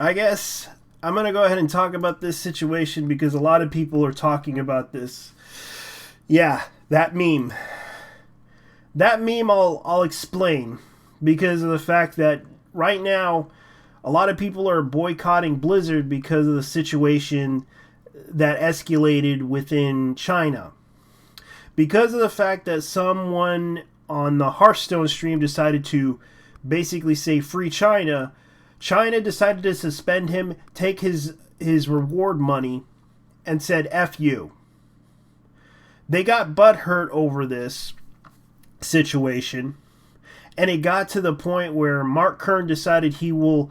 I guess I'm going to go ahead and talk about this situation because a lot of people are talking about this. Yeah, that meme. That meme I'll explain because of the fact that right now a lot of people are boycotting Blizzard because of the situation that escalated within China. Because of the fact that someone on the Hearthstone stream decided to basically say free China, China decided to suspend him, take his reward money, and said F you. They got butthurt over this situation, and it got to the point where Mark Kern decided he will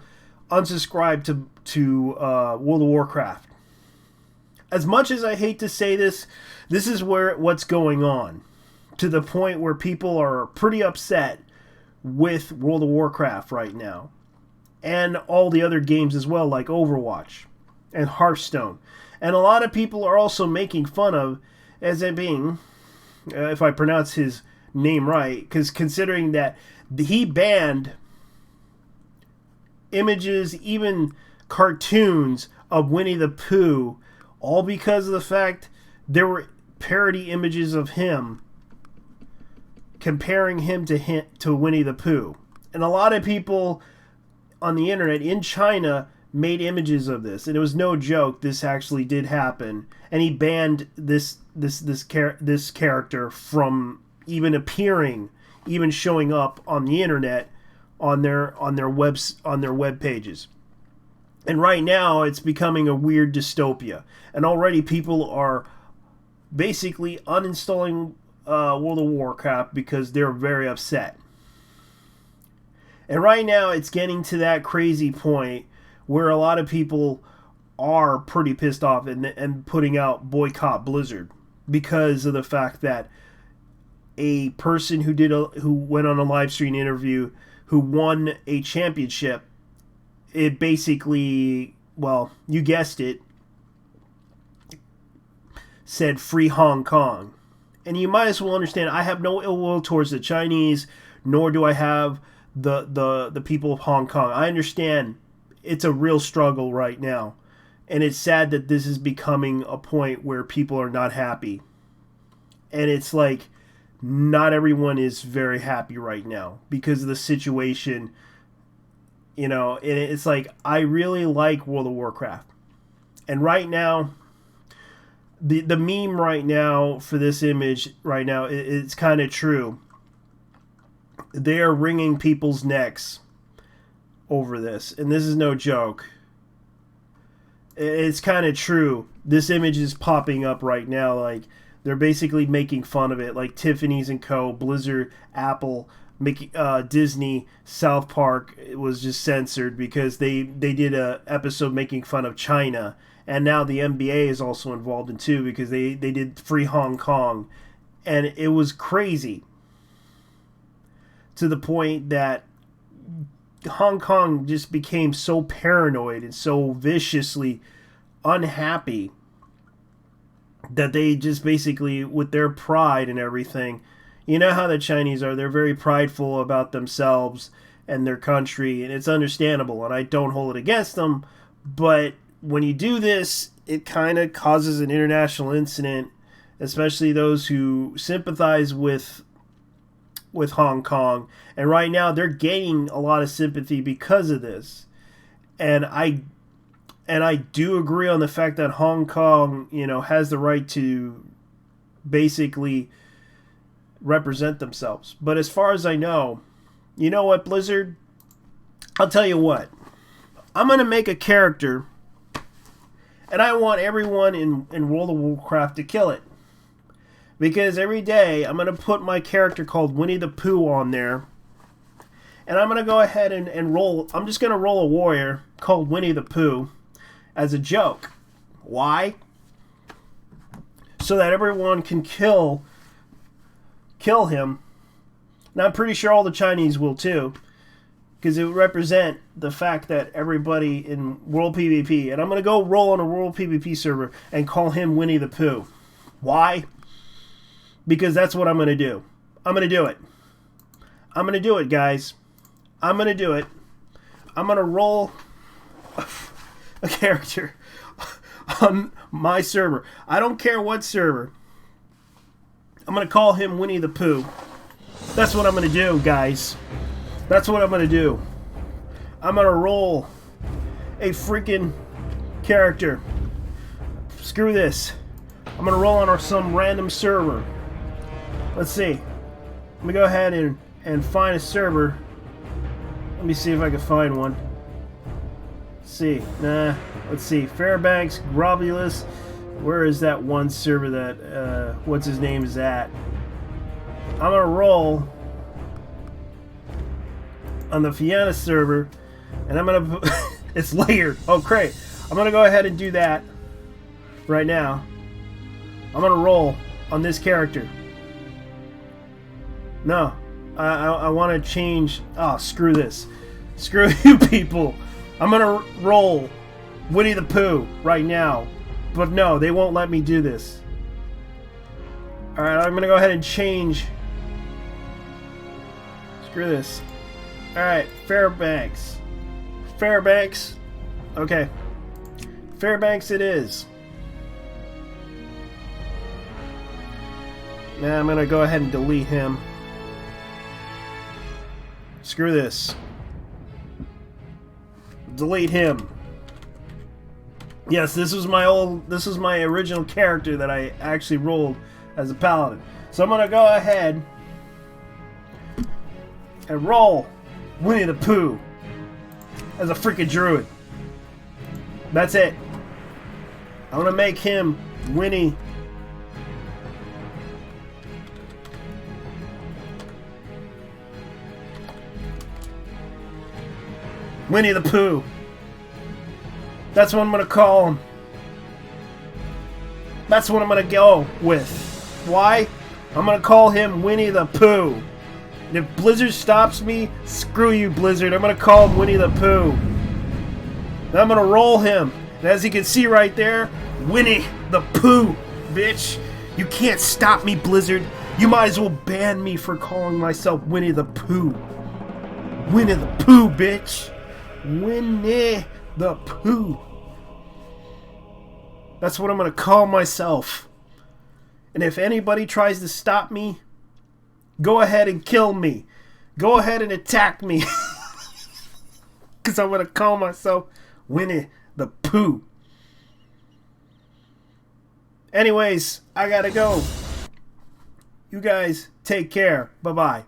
unsubscribe to World of Warcraft. As much as I hate to say this, this is what's going on, to the point where people are pretty upset with World of Warcraft right now, and all the other games as well, like Overwatch and Hearthstone. And a lot of people are also making fun of as it being, if I pronounce his name right, because considering that he banned images, even cartoons of Winnie the Pooh, all because of the fact there were parody images of him comparing him to Winnie the Pooh. And a lot of people on the internet in China made images of this, and it was no joke. This actually did happen, and he banned this character from even appearing, even showing up on the internet on their web pages. And right now, it's becoming a weird dystopia, and already people are basically uninstalling World of Warcraft because they're very upset. And right now, it's getting to that crazy point where a lot of people are pretty pissed off and putting out boycott Blizzard because of the fact that a person who went on a live stream interview who won a championship, it basically, well, you guessed it, said free Hong Kong. And you might as well understand, I have no ill will towards the Chinese, nor do I have the people of Hong Kong. I understand it's a real struggle right now, and it's sad that this is becoming a point where people are not happy. And it's like not everyone is very happy right now because of the situation. You know, and it's like I really like World of Warcraft, and right now the meme right now for this image right now, it's kind of true. They are wringing people's necks over this, and this is no joke. It's kind of true. This image is popping up right now. Like, they're basically making fun of it. Like Tiffany's and Co., Blizzard, Apple, Disney, South Park was just censored because they did a episode making fun of China. And now the NBA is also involved in too because they did free Hong Kong. And it was crazy, to the point that Hong Kong just became so paranoid and so viciously unhappy that they just basically, with their pride and everything, you know how the Chinese are, they're very prideful about themselves and their country, and it's understandable, and I don't hold it against them, but when you do this, it kind of causes an international incident, especially those who sympathize with Hong Kong. And right now they're gaining a lot of sympathy because of this. And I do agree on the fact that Hong Kong, you know, has the right to basically represent themselves. But as far as I know, you know what, Blizzard? I'll tell you what. I'm going to make a character, and I want everyone in World of Warcraft to kill it. Because every day I'm going to put my character called Winnie the Pooh on there. And I'm going to go ahead and roll. I'm just going to roll a warrior called Winnie the Pooh as a joke. Why? So that everyone can kill him. And I'm pretty sure all the Chinese will too. Because it would represent the fact that everybody in World PvP. And I'm going to go roll on a World PvP server and call him Winnie the Pooh. Why? Because that's what I'm going to do. I'm going to do it. I'm going to do it, guys. I'm going to do it. I'm going to roll a character on my server. I don't care what server. I'm going to call him Winnie the Pooh. That's what I'm going to do, guys. That's what I'm going to do. I'm going to roll a freaking character. Screw this. I'm going to roll on some random server. Let's see. Let me go ahead and find a server. Let me see if I can find one. Let's see. Nah. Let's see. Fairbanks, Grovulus. Where is that one server that, what's his name is at? I'm going to roll on the Fianna server. And I'm going to... it's layered. Oh, great. I'm going to go ahead and do that right now. I'm going to roll on this character. No. I want to change... Oh, screw this. Screw you people. I'm going to roll Winnie the Pooh right now. But no, they won't let me do this. Alright, I'm going to go ahead and change. Screw this. Alright, Fairbanks. Fairbanks. Okay. Fairbanks it is. Now I'm going to go ahead and delete him. Screw this. Delete him. Yes, this was my original character that I actually rolled as a paladin. So I'm going to go ahead and roll Winnie the Pooh as a freaking druid. That's it. I'm going to make him Winnie. Winnie the Pooh. That's what I'm going to call him. That's what I'm going to go with. Why? I'm going to call him Winnie the Pooh. And if Blizzard stops me, screw you, Blizzard. I'm going to call him Winnie the Pooh. And I'm going to roll him. And as you can see right there, Winnie the Pooh, bitch. You can't stop me, Blizzard. You might as well ban me for calling myself Winnie the Pooh. Winnie the Pooh, bitch. Winnie the Pooh. That's what I'm going to call myself. And if anybody tries to stop me, go ahead and kill me. Go ahead and attack me. Because I'm going to call myself Winnie the Pooh. Anyways, I got to go. You guys take care. Bye-bye.